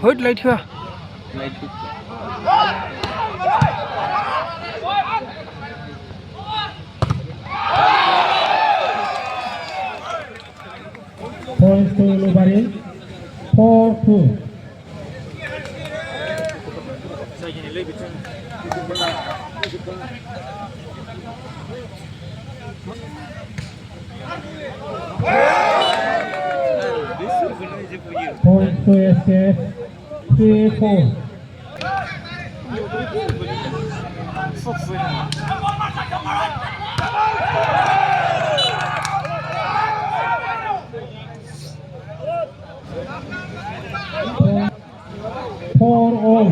Hốt lấy thưa. Points to Lubari. 4-2. Points to SKS. 3-4. Four all.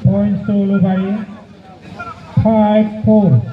Points to Lubari. 5-4.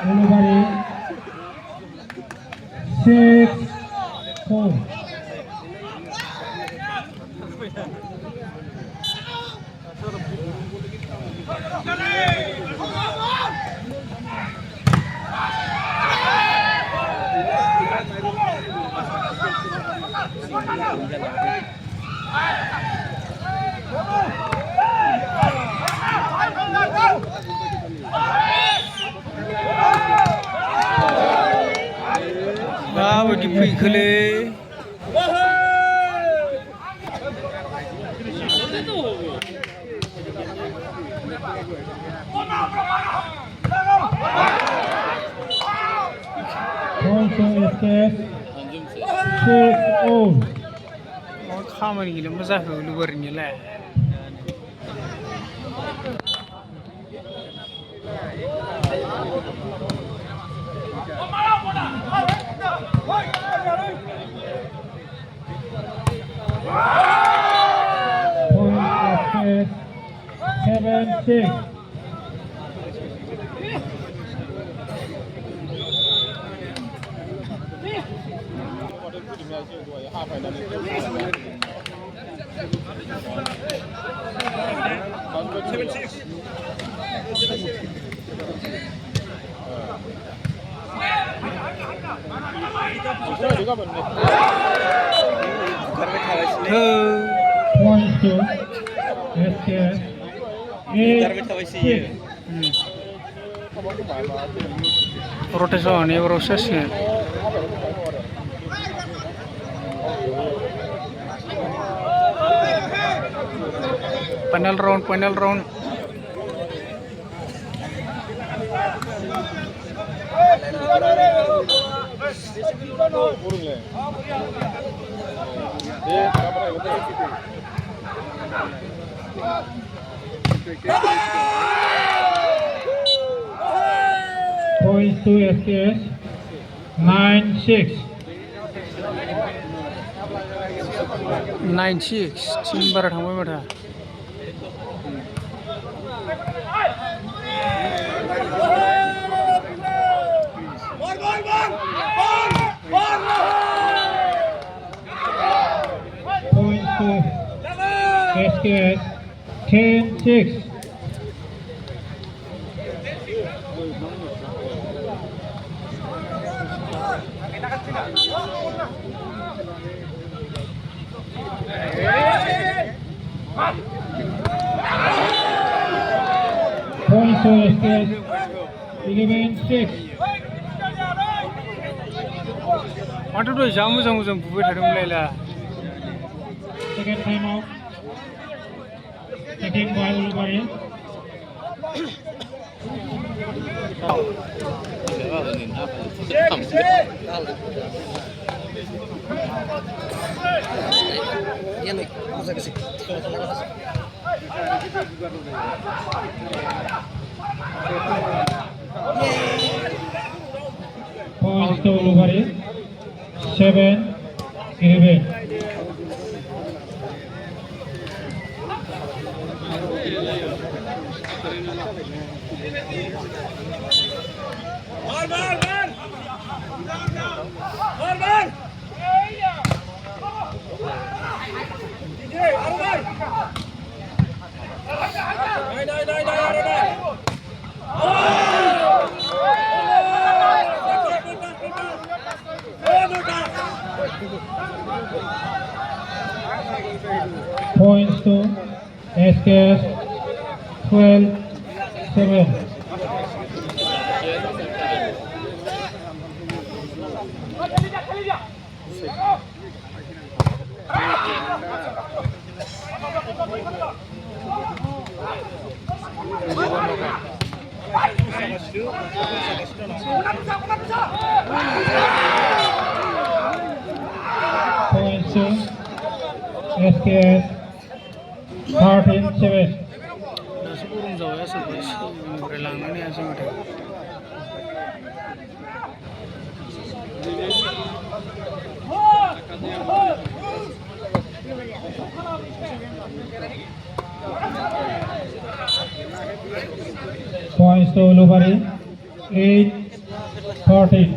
Lubari. 6-4. Bagi pergi kele. Points to SKS. 6-all. Khamar gila masa luar ni lah. Points SKS. 7-6. Points to SKS. 8-6. Rotation ni proses ni. Final round, final round. Points to SKS. 9-6. 9-6. Timbar थांबाय माथो. Points to SKS. 10-6. Points to SKS. 11-6. Mantap tu, jamu buat hari mulai lah. Second time out. Taking by Lubari. Points to Ulubari. 7-11. Points to SKS. 12-7. Points to SKS. 13-7. दासो गरम जाबाय सोरबा सिगांनिफ्राय लांनानै आसि माथो Points to Ulubari. 8-13.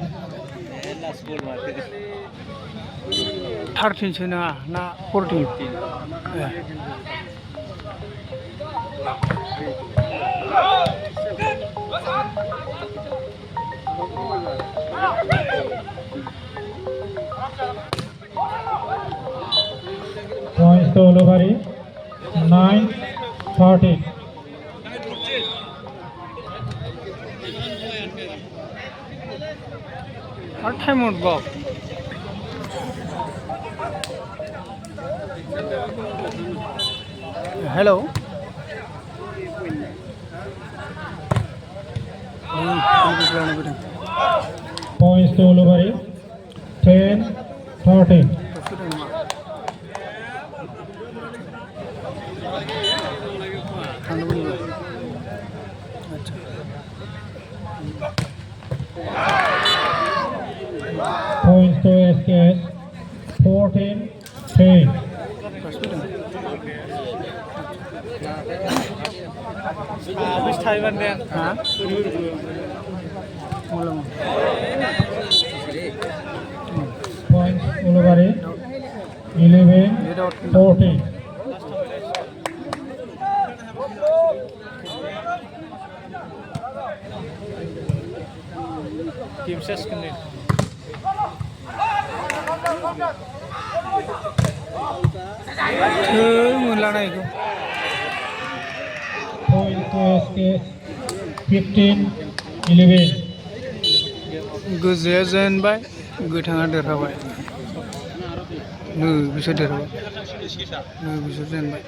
13 सो नङा ना 14 Points to Ulubari. 9-13. What time would go? Hello. Points to Ulubari. 10-13. Points to SKS. 14-10. Habis Taiwan dan. Hah? Mulai. Points Ulubari. 11-14. Tim ses kene. Mulai Points to SKS. 15-11. गोजाया जेनबाय गोथाङा देरहाबाय बिसोर देरहाबाय बिसोर जेनबाय